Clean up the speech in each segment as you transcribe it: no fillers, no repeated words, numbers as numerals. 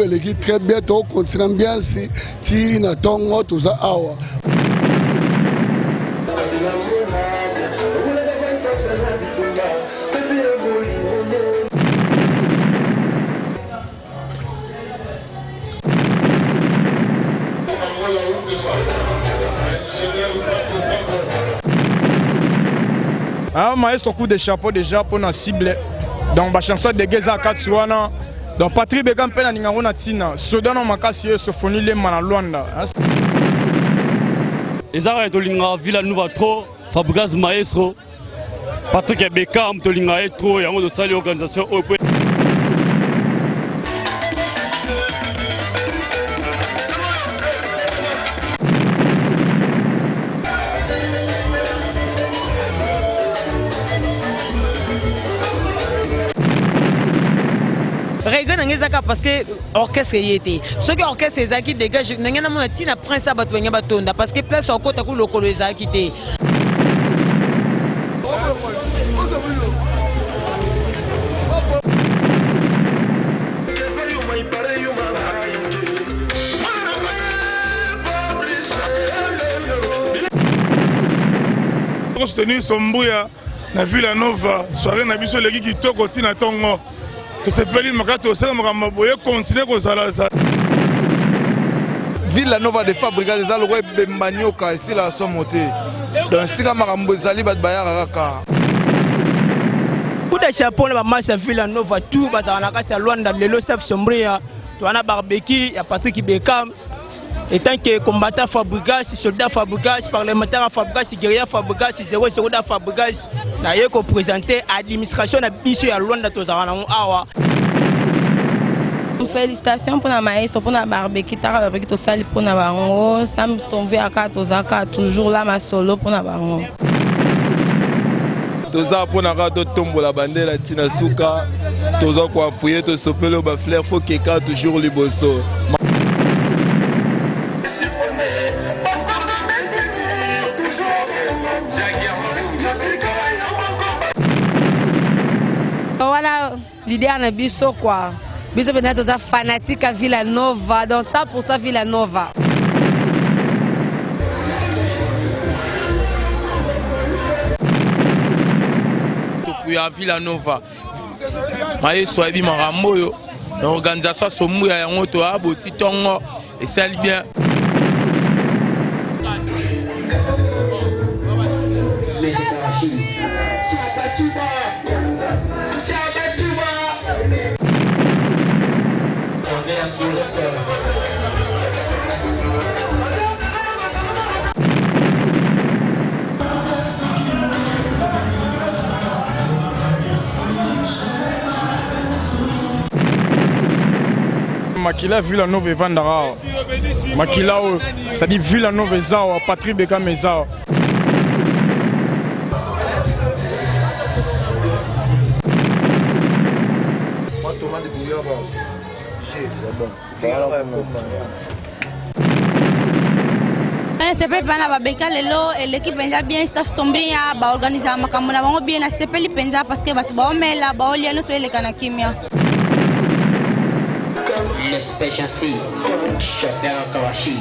l'équipe très bien, on continue bien si tu n'attends tout ça. Ah, maestro coup de chapeau déjà pour la cible. Donc, la chanson de Geza Katsuana. Donc, Patrick Bekam Pena Ningana Tina. Sodano Makasi, Sophonie Lemana Luanda. Ezara Tolinga, Villanova trop, Fabregas Maestro, Patrick Bekam Tolinga trop, et en mode de salle organisation. Parce que l'orchestre y était. Ce que l'orchestre est qui dégage, n'a pas de prince à battre parce que place au côté où le colosse a quitté. Soutenir Sombouya, na Villanova, soirée na biso legi qui toko tina tongo. Que ce pays makato c'est maboye continuer comme ça. Villanova de Fabregas des alloués Bembanyoka ici la somoté. Donc si la marambo zali bat bayara kaka. Coup de chapeau la masse à Villanova tout bazana kasa Luanda le staff Sombria, tu as barbecue, y a Patrick Bekam. Et tant que combattant Fabregas, soldat Fabregas, parlementaire Fabregas, guerrier Fabregas, 0-0 Fabregas, n'a eu qu'à présenter l'administration à Bissou à Luanda Tozarana Awa. Félicitations pour la maestro, pour la barbecue, avec tout ça, pour la baron. Sam Stonvé à 4 toujours là, ma solo pour la baron. Toza pour na radio tombo la bandera tina suka, toza ko appuyer to sopelo ba flair faut que toujours liboso. Voilà l'idée à Bisso quoi. Bisso peut-être aux fanatiques à Villanova, donc ça pour ça Villanova. Depuis à Villanova, maestro Ebi Maramoyo, l'organisation Somouya yango to aboti tongo et ça bien. Makila Villanova Vandara. Makila, ça dit Villanova Zao, Patrick Bekam Zao. C'est pas la babeka lelo et l'équipe penza bien staff sombria ba organiser makambo na bango bien na sepeli penza parce que batu ba omela ba olia no so ele kana kimia. Le special C, chauffeur Kawashi.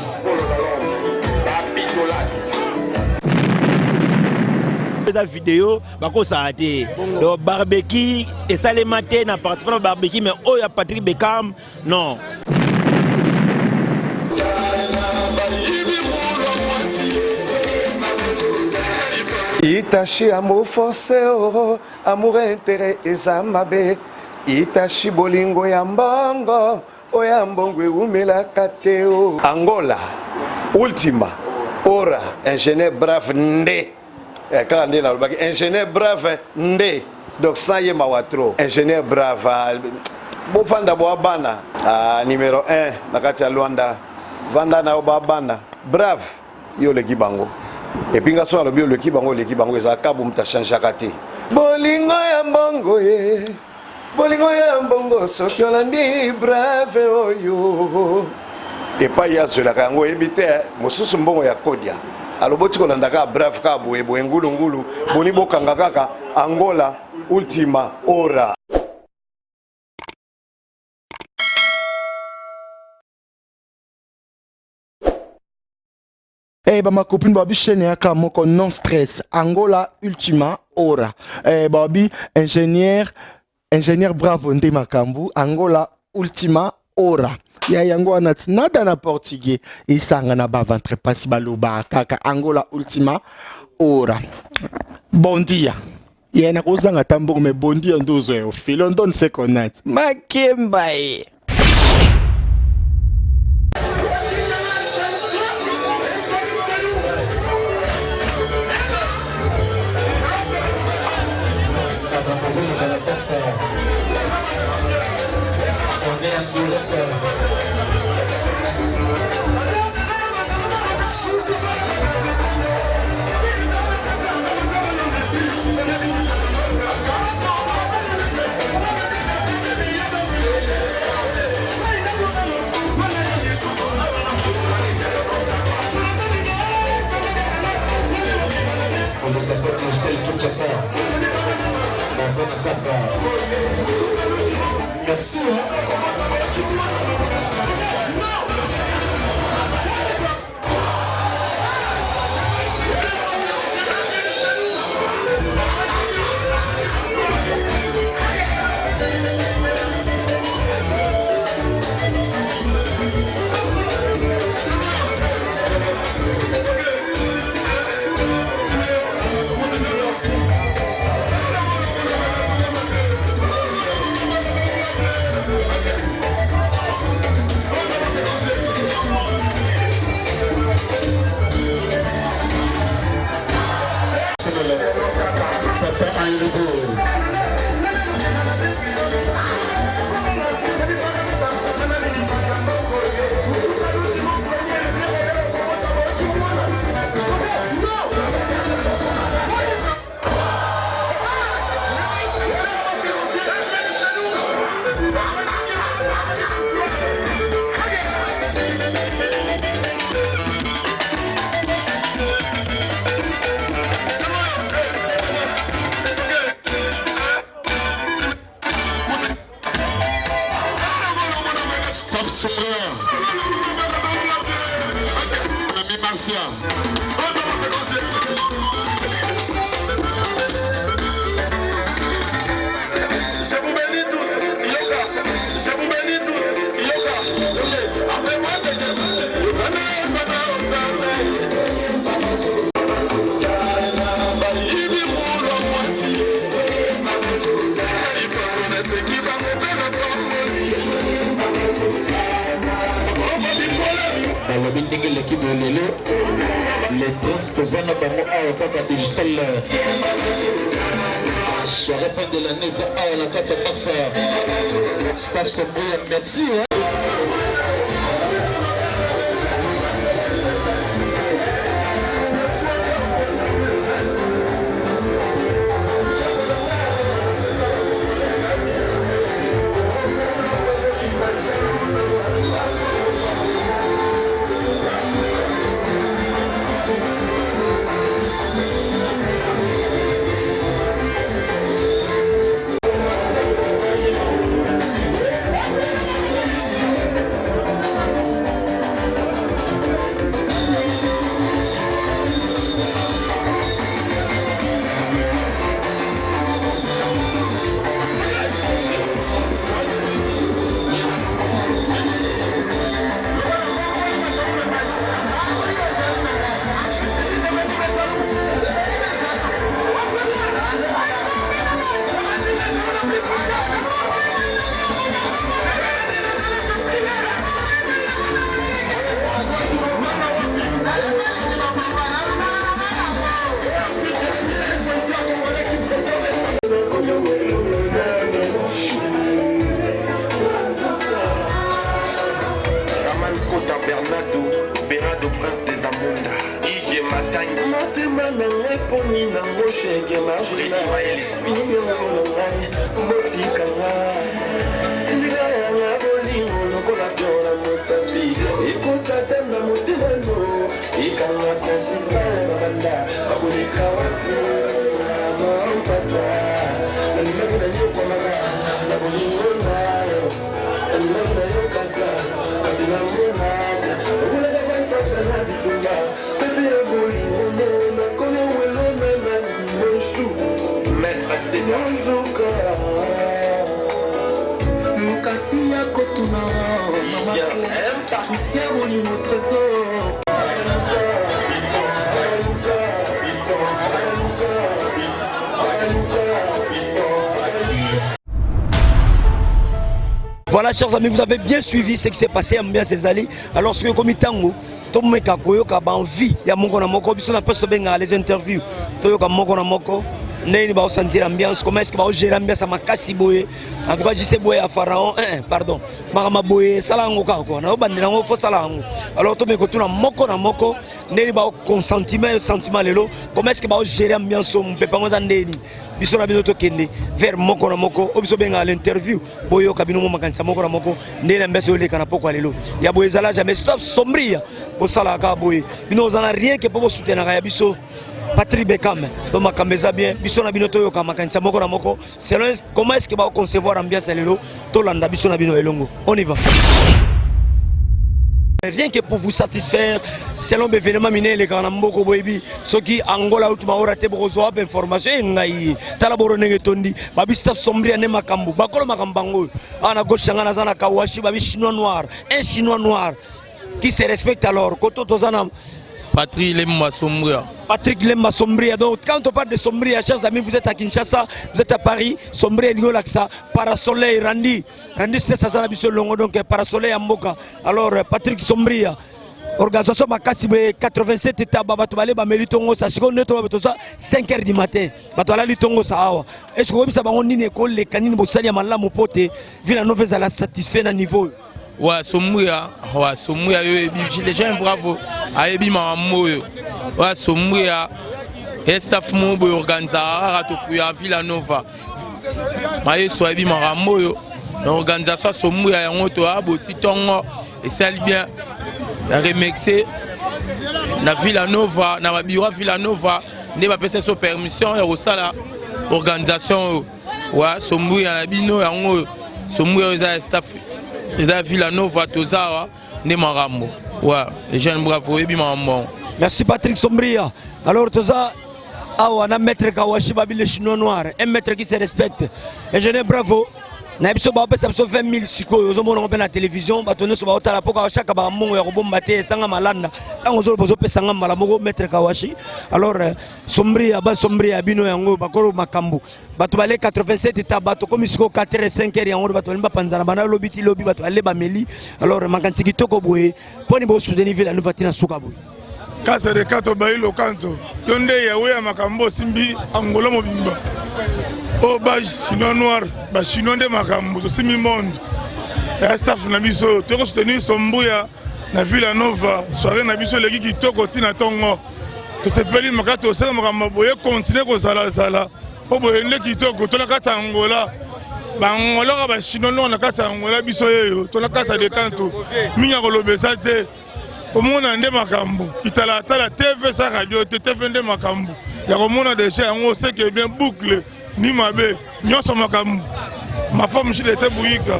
La vidéo, ça a été le barbecue et ça les matins n'a participé au barbecue, mais oh, il y a Patrick Bekam, non. Itachi amour forcé, amour intérêt et zamabe. Itachi bolingo yambongo, oyambongo umela kateo. Angola, Ultima, Ora, ingénieur brave Ndé. Quand on est là, ingénieur brave Ndé. Donc ça y est mawatro. Ingénieur brave. Bofanda boabana. Numéro 1, nakati ya Luanda. Vanda na obabana. Brave, yo le kibango. Et puis, quand on a le kibango, ils ont kabum ta change kati. Bolingo yambongo ye. Bolingo yambongo sokiolandi brave oyo. Et pas ya cela kango ebite mususu mbongo ya kodia. aloboti kolandaka brave ka boye boye ngulu ngulu boni bokanga kaka Angola Ultima Hora. Ma copine Babi chaîne yaka moko non stress Angola Ultima Hora. Babi ingénieur bravo nde makambu Angola Ultima Hora. Ya yango anati nada na portugais isanga na ba ventre pasi baluba kaka Angola Ultima Hora. Bon dia. Yena kozanga tambour me bon dia ndozo yo filo ndon se connaître. Makembaye. On est en Angleterre. On est passé à l'hôtel Kinshasa. Dans une casa. Merci. L'équipe de Lelo, les trans que Zana Bango a au digital. Soirée fin de l'année, ça a la 4 mars. Staff Sombria, merci. Écoute, Voilà, chers amis, vous avez bien suivi ce qui s'est passé à Mbia Césali. Alors, ce que comme tango, tout le monde a envie, il y a mon moko, il y a les interviews, il y a moko. N'est pas sentir l'ambiance, comment est-ce qu'il va gérer l'ambiance à Makassi Boye. En tout cas, je sais Boye à Pharaon, pardon, Marama Boye, Salango Kako, na Bandilango, faut Salango. Alors, tout le monde a moko, n'est pas consentiment, sentiment lelo, comment est-ce qu'il va gérer l'ambiance, on peut pas m'entendre. Biso na bino to kende vers moko na moko obiso benga l'interview boyo kabino mo makanisa moko na moko ndela mbeso le kana poko lelo ya boye zala jamais stop sombria bo sala ka boye bino zana rien que pour soutenir ya biso Patrick Bekam do makambeza bien biso na bino to yo ka makanisa moko na moko selon comment est-ce que va concevoir ambiance lelo to landa biso na bino elongo on y va. Rien que pour vous satisfaire, selon l'événement miné, les grands Mboko Boebi, ceux qui Angola ou Tumaora Tebrozo, information, Ngaï, Talaboro Tondi, Babi Staff Sombria Nemakambu, Bakolo Makambango, Ana Goshangana Zana Kawashi, Babi Chinois Noir, un Chinois Noir, qui se respecte alors, Koto Tozanam. Patrick Lemba Sombria. Patrick Lemba Sombria. Donc quand on parle de Sombria, chers amis, vous êtes à Kinshasa, vous êtes à Paris, Sombria Ligolaxa, Parasoleil, Randy Stessa Longo, donc Parasoleil Amboka. Alors Patrick Sombria, organisation Makasibe 87 états, Babatouale, Bamelitongo, sa seconde 5h du matin. Batouala Litongo Sahawa. Est-ce que vous savez une école, les canines Bossalia Malamu Pote, Villanova la satisfait à niveau? Ouais, Sombria, les gens bravo, Aebi Maramoyo, ouais, Sombria, et staff Mobo organisera à Villanova. Maestro Aebi Maramoyo, l'organisation Sombria, on a boti tongo, et ça bien, remixé, na Villanova, na bureau Villanova, n'est pas passé sous permission, et au sala, organisation, ouais, Sombria, la bino, Sombria, staff. Villanova Tozawa Nemarambo. Ouais, les jeunes bravo et bimambo. Merci Patrick Sombria. Alors Toza, on a un maître Kawashi Babi le Chinois noir, un maître qui se respecte. Et je bravo. Nabiso ba pesa 20 000 siko zo mona la télévision ba tonne so ba otala poka chaque ba mongo ya robomate sanga malanda tango zo bozo pesa ngamba la mogo maître Kawashi. Alors Sombria ba Sombria bino yango bakoro makambu bato bale 87 états bato comme siko 4 et 5 heures yango bato ba panzana bana lobiti lobi bato ale ba meli. Alors makanti kitoko boye poni bo soutenir Villanova tina suka boye kasa de kato bailo kanto yonde yawe ya makambo simbi Angola mobimba. Oh, bah, Chinois noir, bah, Chinois de Makambo, c'est mi monde. Et staff Nabiso, tu as soutenu Sombria, na Villanova, soirée Nabiso, les qui toko tina tongo. Que ce pays Makato, c'est Makambo, continue comme ça là. Oh, bah, les qui toko, tu as la Angola. Bah, Angola, bah, Chinois noir, na kata Angola, biso yo, tu as la casa de canto. Minya Kolobe, ça te. Au monde, on a Makambo. Qui t'a la TV, sa radio, TV de Makambo. Il y a au monde déjà, on sait qu'il est bien bouclé. Ni ma bé, ni on ma femme, je l'étais bouillika,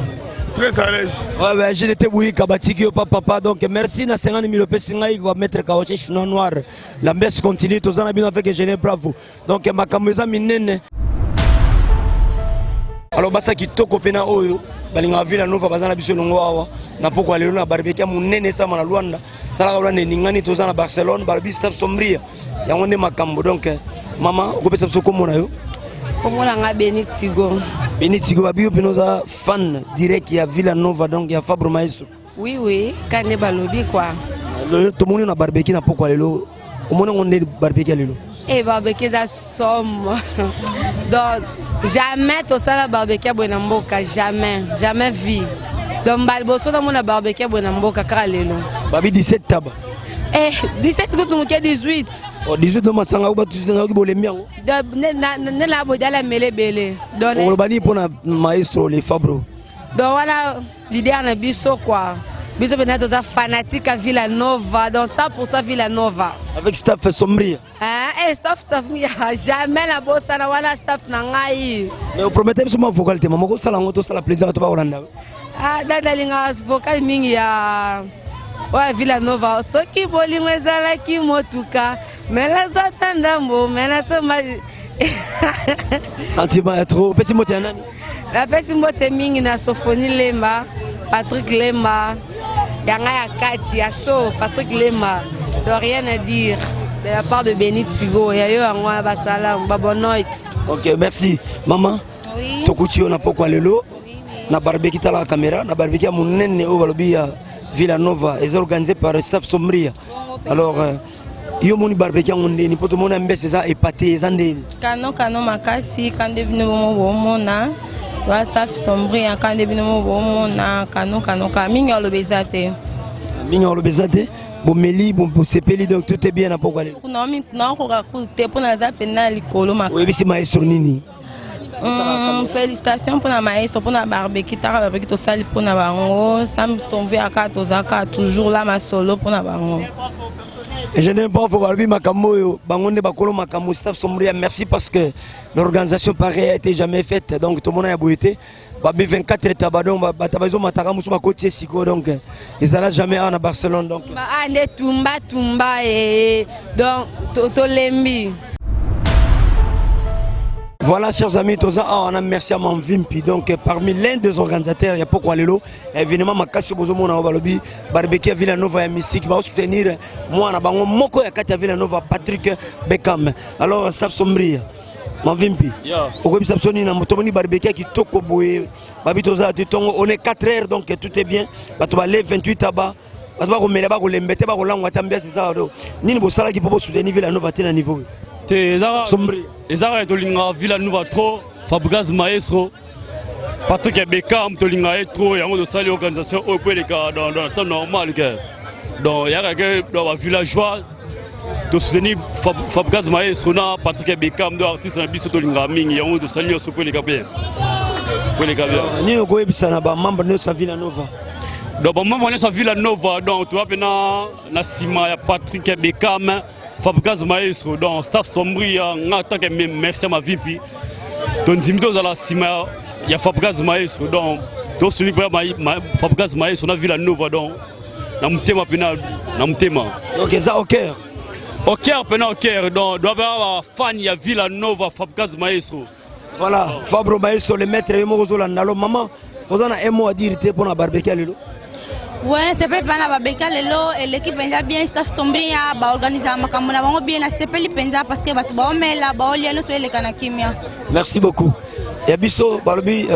très à l'aise. Ouais, je l'étais bouillika, batiki au papa. Donc merci, na 50 000 pesinga, il va mettre Kawachi Chinois noir. La messe continue, tous en a bien avec un génie bravo. Donc ma caméra minene. Alors basa qui toko pena oyo, balinga Villanova bazana biso longo awa, na poko alelo na barbecue munene sama na Luanda. Tala Luanda ningani tous en Barcelone, barbi staff Sombria. Yango ne makambo donc maman, ko pesa biso komona yo. Comment on a Benitigo? Benitigo, Babio Penosa, fan direct, il y a Villanova, donc il y a Fabre Maestro. Oui, quand on est balobi quoi. Tout le monde a barbecue, n'a pas quoi le au monde on est barbecue le Et barbecue ça somme. Donc jamais tout ça la barbecue bonamboka, jamais vu. Donc balboso dans mon barbecue bonamboka kralelo. Babi 17 tabac. 17 que tu 18. Oh 18 no masanga ou batu na ki bolemi yango. Ne la modala mele belé. Donc on bani pour na maestro les Fabro. Donc voilà l'idée na biso quoi. biso pena toza fanatique à Villa Nova, donc 100% Villa Nova. Avec staff Sombria. Staff jamais la bossa na wana staff na ngai. Mais vous promettez que vous vocal tema moko sala ngoto sala plaisir à to ba Holanda. Dada linga vocal mingi ya ouais Villa Nova soki bolingo ezalaki motuka mela zotanda mbo mela soma sentiment est trop pesi mote nani la pesi mote mingi na Sophonie Lemba, Patrick Lemba, yanga ya Kati ya So, Patrick Lemba, de rien à dire de la part de Benny Tigo ya yo angwa basalam babonoit. OK, merci maman. Oui. Tokuti on a pokwa lelo na barbecue ta la caméra na barbecue munene o balobi ya Villa Nova est organisé par staff Sombria. Alors yo moni barbecue ngondeni poto mona mbese za épaté zandeni. Kano makasi quand devine mo mona wa staff Sombria quand devine mo mona kano mingi olobezate. Mingi olobezate. Bon meli bon sepeli donc tout est bien à pokwa lelo. Non ko te pona za penal likolo makasi. Oui bisi maestro nini. Félicitations pour la maestro, pour la barbecue, barbecue to sali pour la bango, sam stomvé à 4 zaka toujours là ma solo pour la bango. Et je n'aime pas faut barbecue makamo yo, bangonde bakolo makamo staff Sombria, merci parce que l'organisation pareille a été jamais faite donc tout le monde a boité. Babi 24 tabadon batabazo mataka musu bakoti siko donc ils allaient jamais à Barcelone donc. Ba ande tumba et donc to lembi. Voilà, chers amis, on a merci à Manvimpi. Donc, parmi l'un des organisateurs, il y a pourquoi Lelo, évidemment, ma casse au Zomo, on va le barbecue Villa Nova et Mystique, va soutenir moi, on Moko et Katia Villa Nova, Patrick Beckham. Alors, ça Sombria, Manvimpi. Au Web Sapsoni, on a barbecue qui toko boé, Babitoza, on est 4 heures, donc tout est bien. Tu vas aller 28 tabac. Tu vas remettre là-bas, tu vas remettre là-bas, tu vas remettre là-bas, tu vas remettre là-bas, soutenir Villa Nova à niveau. Ezara tolinga Villa Nova trop, Fabregas Maestro, Patrick Beckham tolinga trop, yango de sali organisation au point dans le temps normal que donc il y a que dans la villageois de soutenir Fabregas Maestro na Patrick Beckham de artiste na biso tolinga mingi yango de sali au point les capés. Pour les capés. Ni ko ebisa na ba membre de sa Villa Nova. Donc ba membre de sa Villa Nova donc tu vas na sima ya Patrick Beckham. Fabregas Maestro, donc staff Sombria, merci à ma VP. Donc, Dimito à la Sima, il y a Fabregas Maestro, donc, celui qui Fabregas Maestro, on a Villa Nova, donc, dans mon thème, donc, ça au cœur. Au cœur, au cœur, donc, doit y avoir fan, il y a Villa Nova, Fabregas Maestro. Voilà, Fabro Maestro, le maître, et moi, maman, vous avez un mot à dire pour la barbecue, Lelo. Ouais, c'est pas la barbecue lelo et l'équipe penza bien staff Sombria ba organiser makambo na bango bien na sepeli penza parce que batu ba omela ba olia no so ele kana kimia. Merci beaucoup. Et biso balobi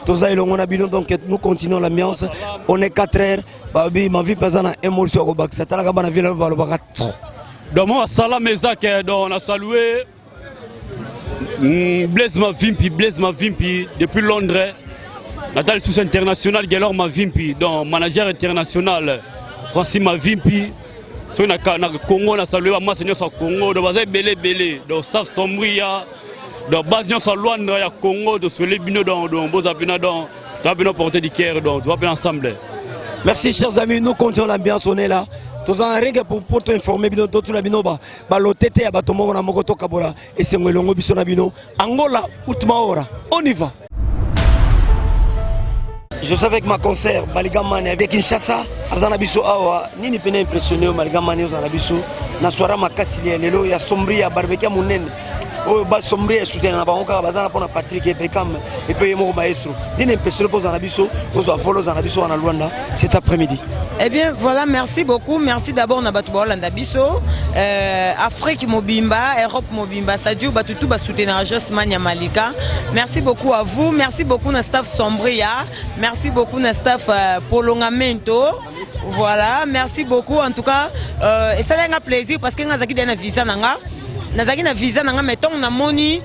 toza elongo na bino donc nous continuons l'ambiance. On est 4 heures. Balobi ma vie pesana émotion ko baksa tala ka bana vila balo baka trop. Donc moi salam ezak donc on a salué Blaise Mavimpi depuis Londres. Natal sous international, Galor Mavimpi, donc manager international, Francis Mavimpi, sur le Congo, on a salué ma seigneur sur Congo, de base belé, donc Staff Sombria, donc base sur Luanda, il y a Congo, de Soleil Bino, donc Bozabina, donc Rabino Porté du Caire, donc tu vas bien ensemble. Merci chers amis, nous continuons l'ambiance, on est là. Tous en règle pour t'informer, bino tout la bino ba balotete ya batomo na mokoto kabola et c'est ngolongo biso na bino Angola Utmaora. On y va. Je suis avec ma concert Maligamane avec Kinshasa, Azanabiso Awa, Nini Pene impressionné Maligamane Azanabiso, Naswara Makasi Lelo, ya Sombria, Barbecue Mounen, Oh, Sombria soutient na banka, Bazana pour Patrick Beckham et puis Mo Maestro. Nini impressionné pour Zanabiso, aux Avolo Zanabiso en Luanda cet après-midi. Eh bien voilà, merci beaucoup. Merci d'abord Nabatuba Olanda Biso, Afrique Mobimba, Europe Mobimba, Sadio Batutu Basoutenir Josmania Malika. Merci beaucoup à vous, merci beaucoup na staff Sombria, merci beaucoup na staff Prolongamento. Voilà, merci beaucoup en tout cas. Et ça a un plaisir parce que nous avons un visa nanga. Nazaki na visa nanga mettons na moni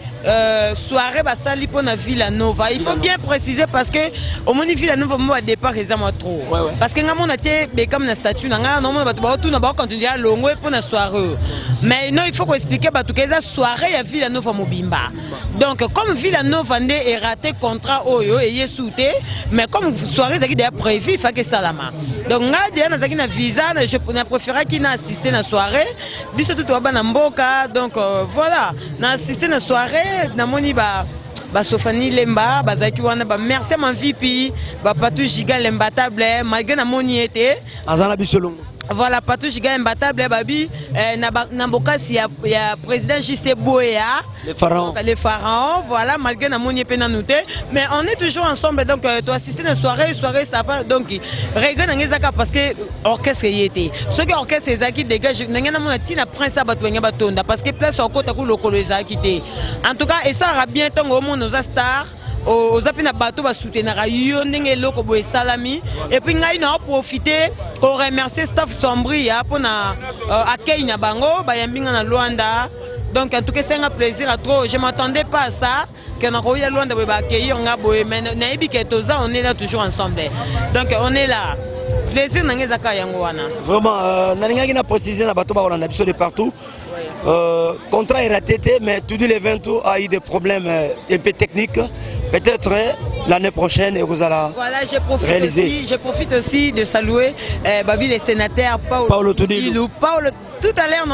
soirée basali pour na Villa Nova. Il faut bien préciser parce que au moni Villa Nova moi départ exactement trop. Parce que nga mona té Beckham na statut nanga normalement batu ba tout na ba continuer à longo pour na soirée. Mais non, il faut qu'on explique batu que ça soirée ya Villa Nova Mobimba. Donc comme Villa Nova est raté contrat oyo et yesouté, mais comme soirée zaki déjà prévu, il faut que ça la main. donc nga dia nazaki na visa je préférais qu'il assister na soirée biso tout ba na mboka donc voilà na assister na soirée na moni ba Sofani Lemba bazaki wana ba merci ma vipi ba Patou Giga l'imbattable malgré na moni été azana bisolongo. Voilà, Patou Giga imbattable, babi, Nambokasi, il y a président J.C. Boya, les pharaons, voilà, malgré na moni pe na nouté, mais on est toujours ensemble, donc tu assistes à une soirée ça va, donc regarde n'engezaka parce que orchestre y était. Ceux qui orchestre les acquis dégage, n'engena mona tina prince abatuenga batonda parce que place au côté ku lokolo les acquis. En tout cas, et ça aura bien tant au monde nos stars. Aux apina bateau va soutenir yondenge loko boe salami et puis ngai na profiter pour remercier staff Sombria pour na accueil na bango ba yambinga na Luanda. Donc en tout cas c'est un plaisir à trop. Je m'attendais pas à ça que na roya Luanda ba accueillir nga boe mais na ebi que toza on est là toujours ensemble. Donc on est là. Plaisir na ngezaka yango wana. Vraiment na na préciser na bateau ba Holanda biso de partout. Contrat est raté, mais tout les 20 a eu des problèmes un peu techniques. Peut-être l'année prochaine, vous allez réaliser. Je profite aussi de saluer Babi, les sénateurs Paolo Tudilou. Tout à l'heure,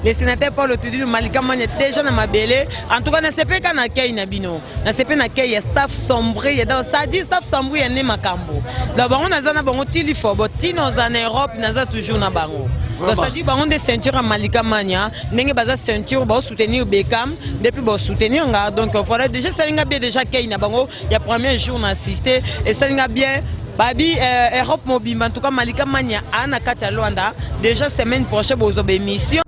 les sénateurs Paolo Tudilou, Malika Mane, déjà dans ma belle. En tout cas, on ne sait pas quand on Nabino. On ne sait pas quand il y a staff sombre. Ça dit staff sombre, il y a Makambo. D'abord, on a un bon téléphone, mais en Europe, on a toujours un bango. Donc ça dit on des ceintures à Malika Mania, n'engé basa ceinture pour soutenir Beckham depuis pour soutenir nga donc voilà déjà ça n'enga bien déjà qu'il na bango il y a premier jour on a assisté et ça n'enga bien babi Europe mobile en tout cas Malika Mania ana kata Luanda déjà semaine prochaine pour aux émissions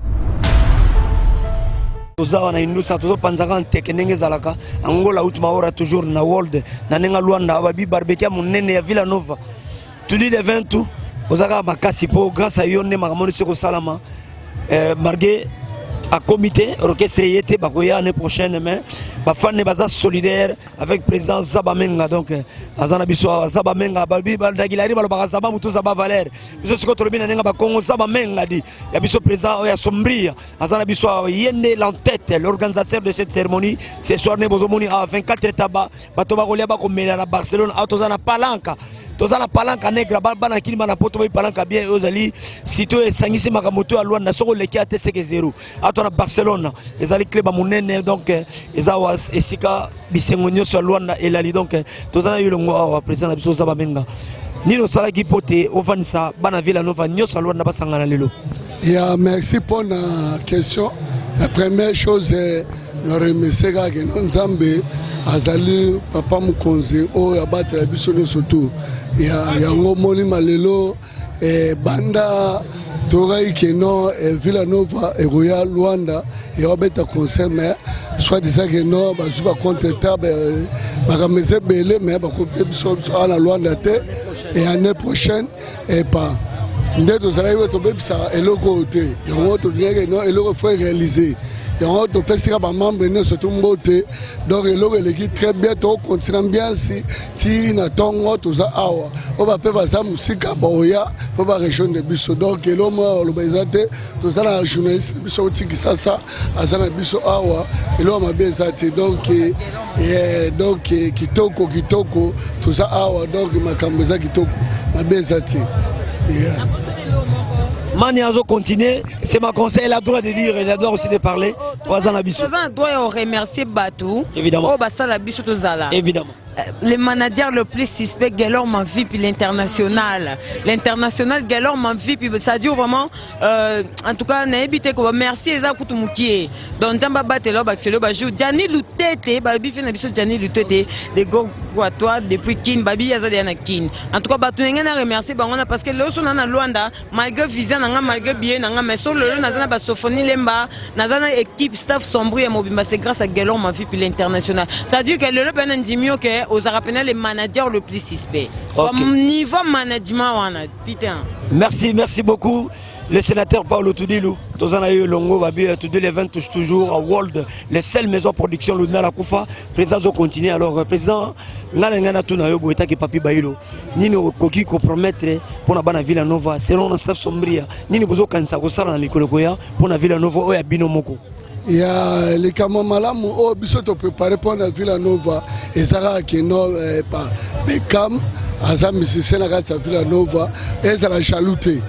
tozawa na indusa tozo panzaka ntekenge zalaka Angola utuma ora toujours na world na nenga Luanda babi barbecue munene ya Villa Nova tout dit les 20 tout Ozaka makasi po grâce à yonne makamoni soko salama margué à comité orchestre yete bakoya l'année prochaine mais ba fan baza solidaire avec président Zabamenga donc azana biso Zabamenga babi bandagilari balobaka Zaba mutu Zaba Valère biso siko tolobina nenga ba Congo Zabamenga di ya biso président ya Sombria azana biso yende l'entête l'organisateur de cette cérémonie ce soir ne bozomoni à 24 taba bato bakolia bakomela na Barcelone autozana palanka tozana palanka negra bana kilima na poto ba palanka bien ozali sito esangisi makamoto ya Luanda soko leki ate seke 0 atona Barcelone ezali club monene donc ezawa esika bisengonyo sur Luanda elali donc tozana yulongo wa président biso Zabamenga nino sala ki pote ovanisa bana Villa Nova nyoso Luanda basangana lelo. Yeah, merci pour la question. La première chose est nous remercier que Nzambe azali papa Mukonzi o abatra biso surtout ya ngomoni malelo banda torai keno Villa Nova et Royal Luanda et Robert concert mais soit disant que non ba suba contenta ba kameze belé mais ba côté biso à la Luanda te et l'année prochaine et pas ndet tozali to bebisa eloko te yango to dienge non eloko faut réaliser yango to pesika ba membre ne surtout mbote donc eloko eleki très bien to continue bien si ti na tongo toza awa o ba pe baza musika boya po ba région de biso donc eloma lo bazate toza na journaliste biso tiki sasa azana biso awa eloma bezate donc kitoko toza awa donc makambo za kitoko mabezate yeah. Mani Azo continue, c'est ma conseil, il a le droit de dire, il a le droit aussi de parler. On doit remercier Batou. Évidemment. Évidemment. Le manager le plus suspect, Galor Manvip, l'international. L'international, Galor Manvip, ça dit vraiment, en tout cas, merci Eza Koutoumoukie. Donc, Djamba Batelo, Baxelo, Bajou, Djani Loutete, Babi Fenabiso, Djani Loutete, les Gouatois, depuis Kin, Babi Yazadiana Kin. En tout cas, Batou Nengen a remercié Bangona parce que l'eau son a Luanda, malgré Visa, malgré bien, mais sur le Nazana Basofoni Lemba, Nazana équipe staff sombre et Mobimba, c'est grâce à Galor Manvip, l'international. Ça dit que le Benin dit mieux que aux Arapena les managers le plus suspect. Okay. Niveau management, putain. Merci beaucoup. Le sénateur Paolo Tudilou, Tozana Longo, Babi, tous les 20 touche toujours à World, les seules maisons de production, Luna la Koufa, président zo continue. Alors, président, Nalengana Tunayo, Boeta qui Papi Bailo, Nino Koki compromettre pour la bana Villa Nova, selon la staff Sombria, Nino Bozo Kansa, Kosara na Mikolokoya, pour la Villa Nova, Oya Binomoko. Il y a les Kamamalamu, oh, Bissot préparé pour la Villa Nova, et Zara qui est non, pas Beckham, aza musicien na kati ya Villa Nova ezala jaloute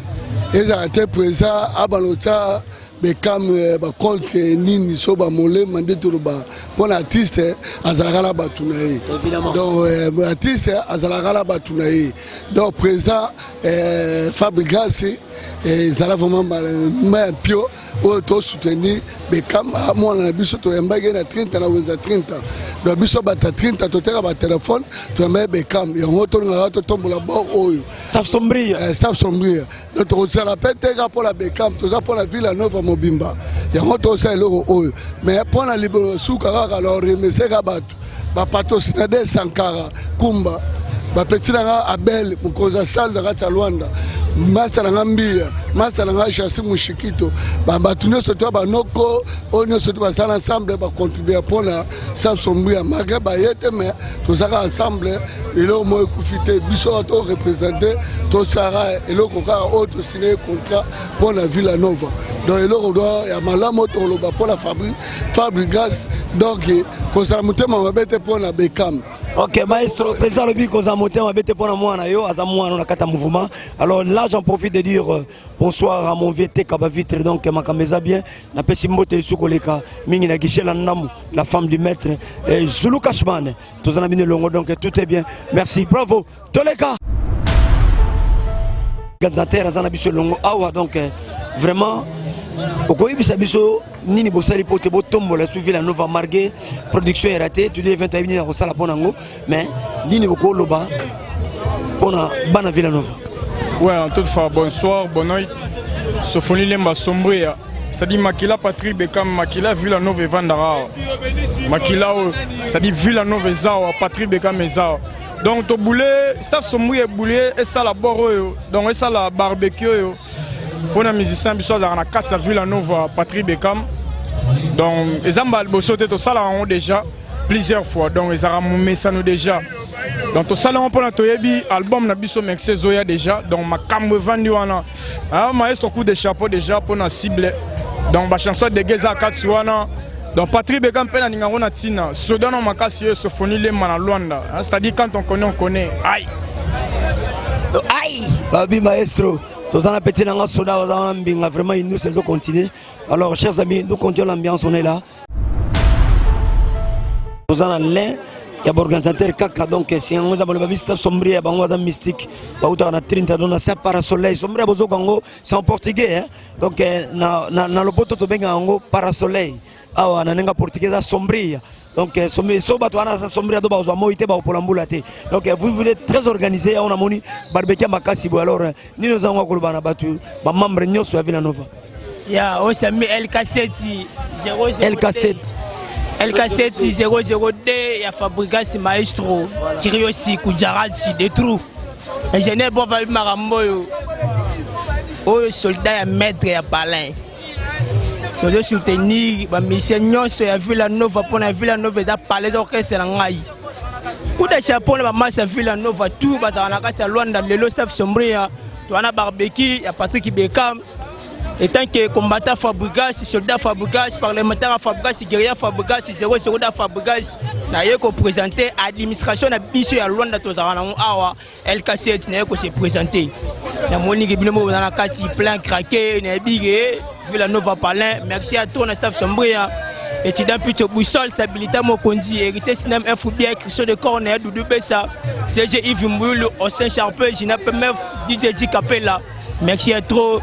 ezala te présent abalota Beckham bacolte nini so bamolema nde toloba mpona artiste azalaka na bato na ye donc artiste azalaka na bato na ye donc présent Fabregas ezala vraiment ma pio oyo tosoutenir Beckham mwana na biso toyambaki na 30 na wenza 30 donc biso bata 30 toteka batelefone toyambaye Beckham yango tolingaka totombola bor oyo staff sombria donc tokozala mpe teka mpona Beckham toza mpona Villa Nova mobimba yango tosala eloko oyo mais mpona libero suka kaka loremeseka bato bapatosina Sankara Kumba bapeti nanga Abel mokonzi asale na kati ya Luanda master nanga Mbia master nanga Chassi Mushikito bato nyonso to banoko oyo nyonso to basala ensemble bacontribue mpona staff sombria malgré baye te mais tozalaka ensemble eloko moko ekufi te biso kaka torepresente tosalaka eloko kaka oyo tosine contrat mpona Villa Nova donc eloko do ya malamu oyo toloba mpona Fabregas donc kozala motema mabe te mpona Beckham. Ok, maestro, président Lobi, qu'on a monté, on a été pour moi, on a kata mouvement. Alors là, j'en profite de dire bonsoir à mon VT Kabavitre, donc ma camisa bien. Na pesimbote sukoleka, mingi na guichet la femme du maître, Zulu Kashman. Tous en amis longo, donc tout est bien. Merci, bravo. Toleka. Gazater, Azana Bisso Longo, Awa, donc vraiment. Okoyi biso nini bosali pote botombo la suivi la Nova marqué production est ratée tu devais 21 minutes à Rosala Ponango mais nini boko loba pona bana Villa Nova. Ouais, en toute fois bonsoir, bonne nuit. Sofoni Lemba Sombria. Ça dit Makila Patrick Beckham, Makila Villa Nova Vandara. Makila ça dit Villa Nova Zao, Patrick Beckham Zao. Donc to boulé, staff Sombria boulé et ça la boro donc et ça la barbecue. Pour les musiciens, ils sont à 4 Villa Nova, Patrick Beckham. Donc, ils ont tout ça déjà plusieurs fois. Donc, ils ont mis ça déjà. Donc, tout ça, on prend l'album na biso Mexe Zoya déjà. Donc, ma cam vendu wana. Ah, maestro coup de chapeau déjà pour la cible. Donc, ma chanson de Geza Katsuana. Donc, Patrick Beckham pena ningango na tina. Sodan on makasi Sofoni Lemba na Luanda. C'est-à-dire quand on connaît. Aïe. Aïe. Babi maestro. Tous en appétit dans la soda, vraiment nous saison continue. Alors chers amis, nous continuons l'ambiance, on est là. Nous en l'un, il y a l'organisateur Kaka, donc si on a le babiste sombre, on a mystique, on a 30 dans un parasoleil, sombre c'est en portugais, donc dans le poteau de parasoleil. Ah, on a un portugais sombre. Donc, donc vous voulez très organisé, on a moni barbecue makasibo alors ni nous avons kolobana batu ba membre nyoso ya Villa Nova. Ya on s'est mis LK7 002 ya Fabregas maestro Kiriosi Kujarati de trou. Ingénieur bon va maramboyo. O soldat ya maître ya palin. Nous devons soutenir les missions sur la Villa Nova pour la Villa Nova et parler d'orchestre en Ngaï. Coup de chapeau, la masse Villa Nova, tout, on a un Luanda, le staff sombria, on a barbecue, il y a Patrick Beckham. Et tant que combattant Fabregas, soldat Fabregas, parlementaire Fabregas, guerrier Fabregas, 0 soldat Fabregas, n'a eu qu'à présenter l'administration de Bissou à Luanda, tous en Awa, LK7 n'a eu qu'à se présenter. La monnaie qui est dans la carte, plein craqué, n'a bigé. Villa Nova Palin, merci à toi, staff sombria. Et tu donnes plutôt boussole, stabilité, mon condi, hérité, cinéma, un football, Christian de Corner, Doudou Bessa, CG Yves Mouloulou, Austin Charpeux, Gina Pemef, DJ Capella. Merci à toi,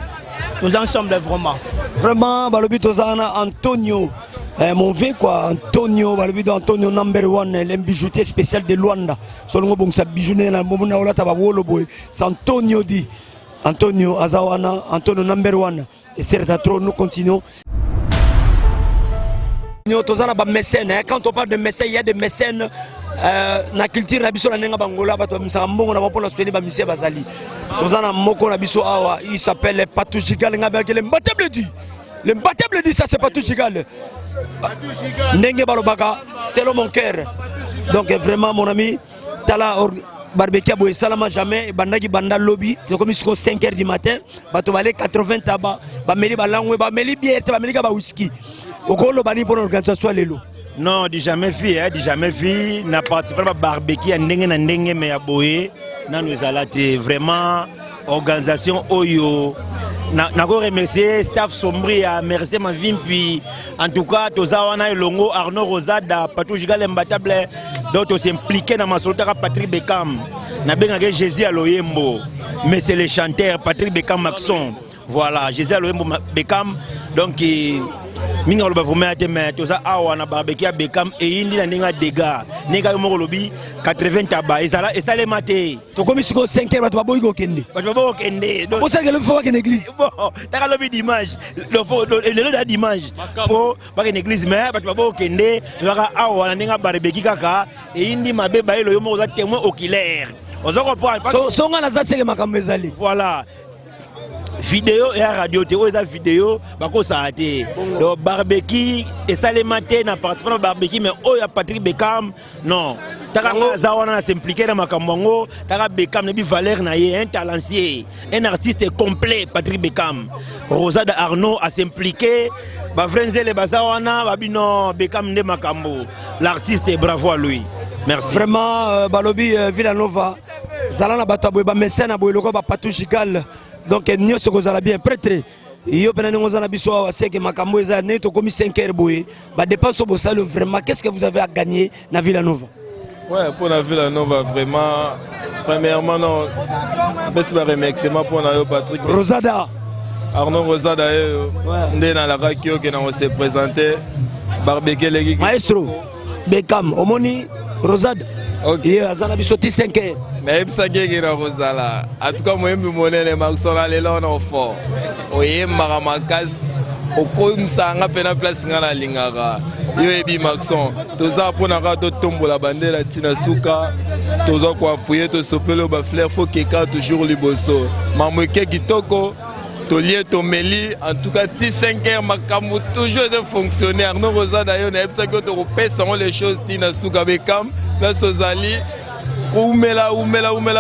nous ensemble vraiment. Vraiment, Balobi Tozana, Antonio, mon V quoi, Antonio, Balobi Antonio number 1, l'imbijoutier spécial de Luanda. Solongo bon sa bijouné, la momona ola tabawolo boy, c'est Antonio dit. Antonio Azawana, Antonio number 1. Et c'est trop, nous continuons. Quand on parle de mécènes, il y a des mécènes. La culture na biso na nenga bangola bato misaka mbongo na bapona soutenir ba misie bazali. Tozana moko na biso awa, il s'appelle Patou Gigal ngabaki le imbattable dit ça c'est Patou Gigal. Ndenge balobaka, c'est mon cœur. Donc vraiment mon ami, tala barbecue boy salama jamais bandaki banda lobby c'est comme jusqu'à 5h du matin bato balé 80 tabac ba meli ba langwe ba meli bière ba meli ka ba whisky okolo bani pour l'organisation lelo Non, du jamais vu, hein, du jamais vu. N'a participé à barbecue, à ndenge mais à boye. Non, nous allons vraiment organisation Oyo. N'a remercié staff Sombria, merci ma vie puis en tout cas tous awana Longo Arnaud Rosada, Patou Jigal Mbatable, d'autres s'impliquer dans ma soldat Patrick Beckham. N'a bien que Jésus Aloyembo, mais c'est le chanteur Patrick Beckham Maxon. Voilà, Jésus Aloyembo Beckham donc minga loba vraiment mais tout ça awana barbecue Beckham et indi na ninga dégâts ninga mo lobi 80 tabac et ça les maté to comme si 5 heures bato boy go kende donc on sait que le faut que l'église bon ta lobi dimanche le dimanche faut pas une église mais bato bo kende to ka awana ninga barbecue kaka et indi mabe ba lo yo mo za témoin oculaire on se comprend so ngana za seke makambo ezali voilà vidéo et radio théo eza vidéo bako saate donc barbecue et ça les matin na participé au barbecue mais oh ya Patrick Beckham non taka zawana s'impliquer dans makambo taka Beckham nebi valeur na ye un talancier un artiste complet Patrick Beckham Rosada Arnaud a s'impliquer ba frenzele bazawana babino Beckham nde makambo l'artiste bravo à lui merci vraiment balobi Villanova zalana batabo ba mécène boy loko ba Patou Jigal donc nous sommes bien prêtres. Yo pena ngo zana biso wa seke makambo eza ne to komi 5 heures boy. Ba dépense au sale vraiment qu'est-ce que vous avez à gagner na Villanova? Ouais, pour la Villanova vraiment premièrement non bes ba remerciement pour na yo Patrick Rosada Arnaud Rosada ndé na la radio que na se présenter barbecue les maestro Beckham omoni Rosada. Ok. Azana bisoti 5 heures. Mais ça qui na Rosala. En tout cas moi me monnaie les Maxon là là on fort. Oye maramakas okomsanga pena place ngana lingara. Yo ebi Maxon. Toza pona ka to tombola bandela tina suka. Toza ko appuyer to sopelo ba fleur faut que toujours liboso. Mamoke kitoko. Tolier Tomeli, en tout cas, 5 heures, Makamou toujours de fonctionner. Arnaud Rosa d'ailleurs, on a besoin que tu repèses les choses. Tina Souka Beckham, la Sozali, Oumela,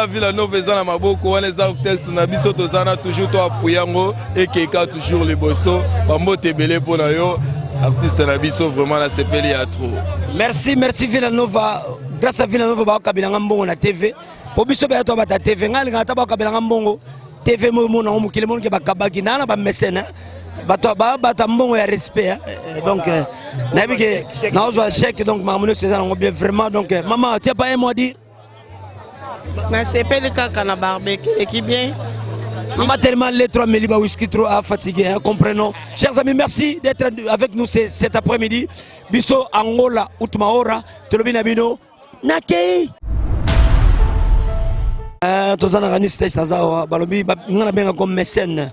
Villanova, Zana Maboko, on les a Nabiso, Tozana, toujours toi Pouyango, et Keka, toujours les bossos. Pambo Tebele pour Nayo, artiste Nabiso, vraiment la CPL, il y a trop. Merci Villanova. Grâce à Villanova, Kabilanga Mbongo na TV. Pour Bisso Beato Bata TV, Ngal Taba Kabilanga Mbongo. TV mona mukile mona ke bakabaki nana ba mécène bato ba mbongo ya respect donc na bike na ozo chèque donc mamuno César ngo bien vraiment donc maman tu as pas un mot à dire na sepeli kaka na barbecue et qui bien maman tellement les 3 meliba whisky trop fatigué comprenons chers amis merci d'être avec nous cet après-midi biso Angola Utmaora tolobina bino nakei comme mécène,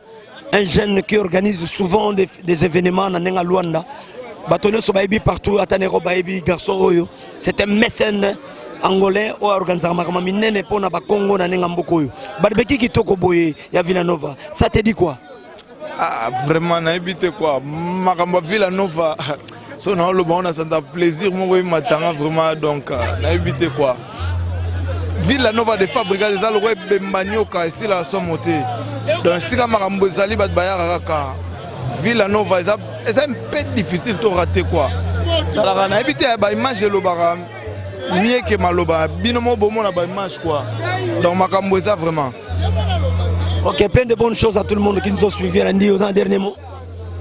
un jeune qui organise souvent des événements dans Luanda. Partout, c'est un mécène angolais qui organise un Congo dans barbecue qui toko boye ya Villanova. Ça te dit quoi? Ah, vraiment, on a évité quoi? Villanova, on a plaisir, vraiment, donc on a évité quoi? Villanova de Fabregas des alloués Bembanyoka ici la somoté. Donc si la Marambozali bat bayaraka Villanova est un peu difficile de rater quoi. Alors on a évité à image de l'obara mieux que maloba binomo bomo na ba image quoi. Donc Makamboza vraiment. Ok, plein de bonnes choses à tout le monde qui nous ont suivis. Randy, aux dernier mot.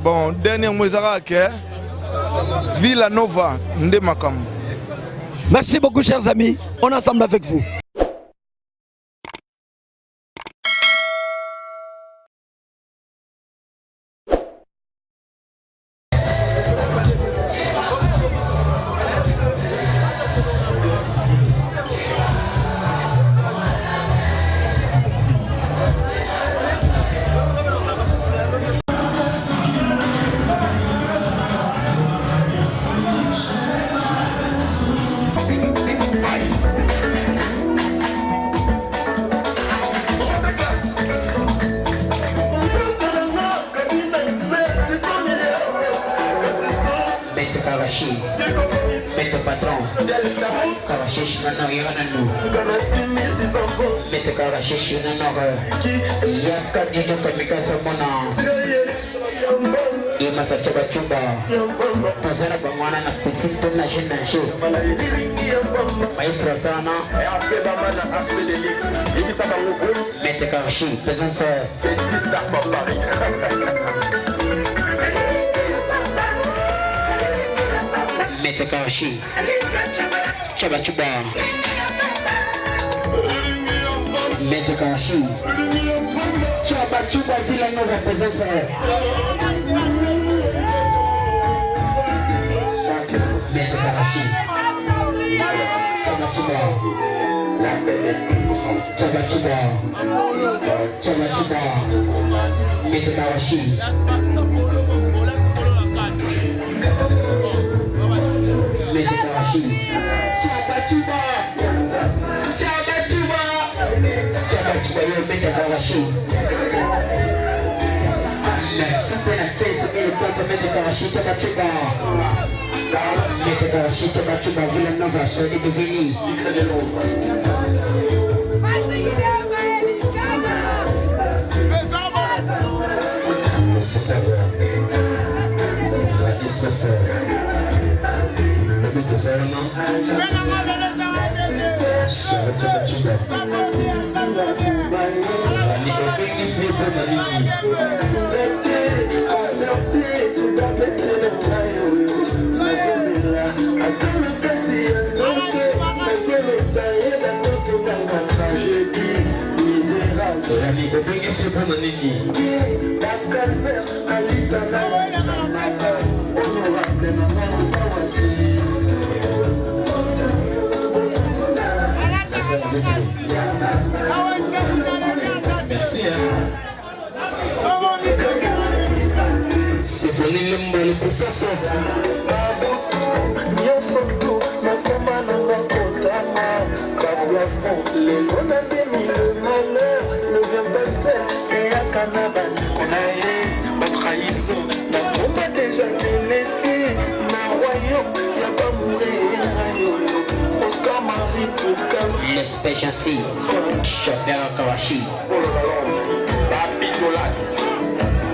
Bon, dernier mot que Villanova ndé Makambo. Merci beaucoup chers amis. On est ensemble avec vous. masa coba-coba Tosana bangwana na pisito na shenanche Maestro sana Mete Karachi, présence Mete Karachi Coba-coba Mete Karachi Coba-coba Villa Nova, présence Mete Karachi Coba-coba Coba-coba Coba-coba Mete Karachi Mete Karachi Coba-coba Coba-coba Coba-coba yo Mete Karachi Merci pour la 15 000 places Mete Karachi Coba-coba Mete Karachi Coba-coba Villa Nova soyez devenus la distance le but de Zerman merci c'est pour le processus les bonnes amis, le malheur ne vient pas seul et à Canada qu'on a eu ma trahison n'a pas déjà laissé ma royaume y'a pas mourir Oscar Marie Toucan l'espéciaci chauffeur Karachi Babitolas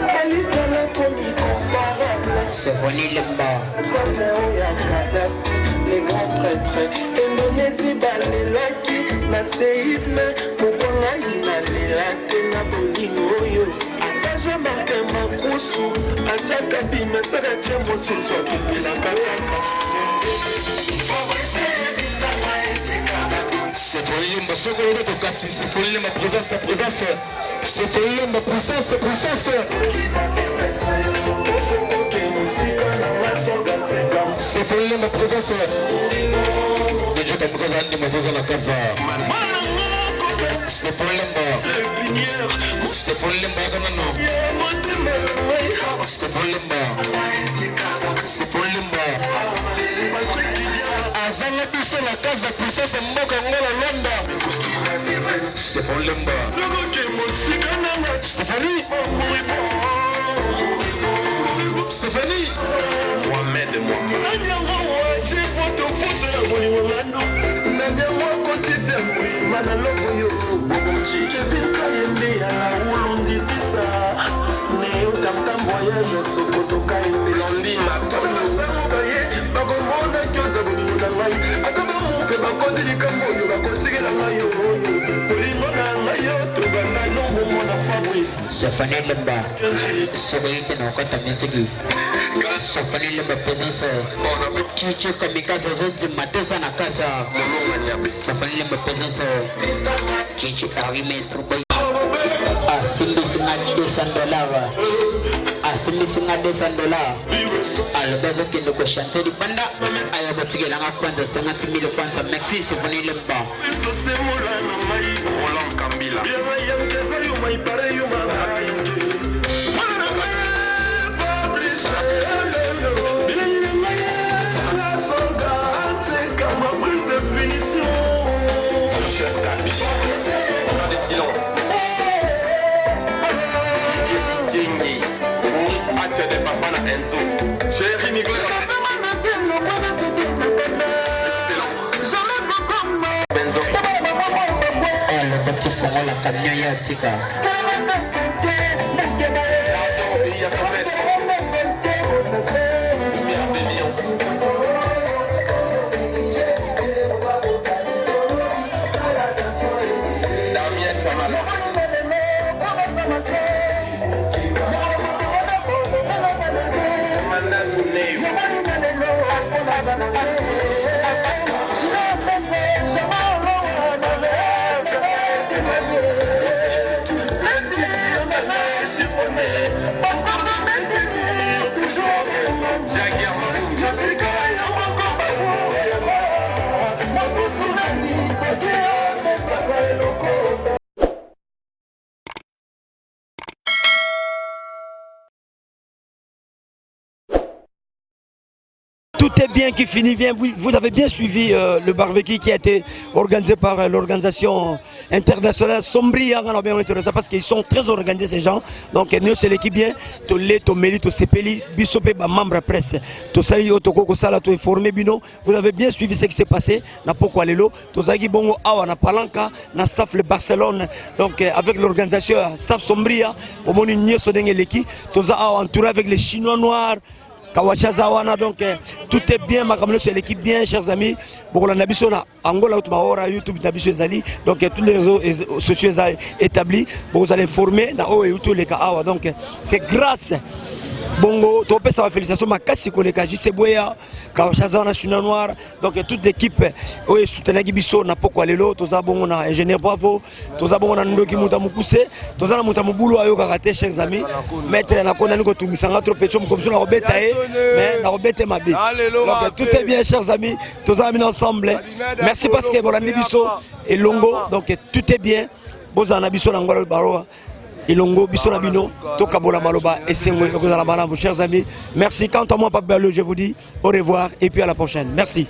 elle est dans la commune comparable Symphony Lemba ça c'est Oya Kadhafi les grands prêtres Indonésie balelaki na séisme mokonga inalelaki na bolingo oyo ataja marke makusu ataka bima sala tie mosusu asepelaka kaka c'est pour l'imba sokolo tokati c'est pour l'imba présence c'est pour l'imba présence c'est pour l'imba présence Dieu comme cause de moto la casa c'est pour l'emba c'est pour l'emba non c'est pour l'emba c'est pour l'emba azala biso la casa princesse mboka ngola londa c'est pour l'emba Stéphanie Stéphanie Mohamed Stéphanie Lemba, Sobriété n'a pas ta musique. Stéphanie Lemba présence. Chicho Kamikaze Zodi Matosa na casa. Stéphanie Lemba présence. Chicho Arime Strubai. Ah, Simbi Singa $200. Ah, Simbi Singa $200. Ah, le besoin qui nous chanter du panda. Ayo botige langa kwanda 50 000 kwanda. Merci Stéphanie Lemba. Roland Kambila. La camion yatika Tout est bien qui finit bien. Vous avez bien suivi le barbecue qui a été organisé par l'organisation internationale Sombria. On a bien intéressé parce qu'ils sont très organisés ces gens. Donc nous c'est l'équipe bien. To le, to meli, to sepeli, bisopé, membre presse. To sali, to koko sala, to informé bino. Vous avez bien suivi ce qui s'est passé. Na poko alelo. To zagi bongo awa na palanka, na staff le Barcelone. Donc avec l'organisation staff Sombria, pour mon union sodenge l'équipe. To za awa entouré avec les Chinois noirs. Kawachazawana, donc tout est bien, c'est l'équipe bien, chers amis. Pour la Nabisona, Angola, YouTube, Nabisou Zali, donc tous les réseaux sociaux établis, vous allez former dans YouTube les Kawa. Donc c'est grâce. Bongo, tu peux savoir félicitations, ma casse collègue, JC Boya, Kawachazawana, Chinois Noir, donc toute l'équipe, oui, soutenez Gibiso, n'a pas quoi les lots, tous abons, on a ingénieur Bravo, tous abons, on a Ndoki Moutamoukousé, tous abons, Moutamouboulo, Ayo Karate, chers amis, maître, on a connu que tout Missanga, trop péchum, comme ça, on a rebêté, mais on a rebêté ma bille. Donc tout est bien, chers amis, tous amis ensemble. Merci parce que bon, la Nibiso et Longo, donc tout est bien. Bon, on a Biso, Angola, Baroa. Ilongo, Bisonabino, Tokabola Maloba et Sengo, chers amis. Merci. Quant à moi, Papa Bello, je vous dis au revoir et puis à la prochaine. Merci.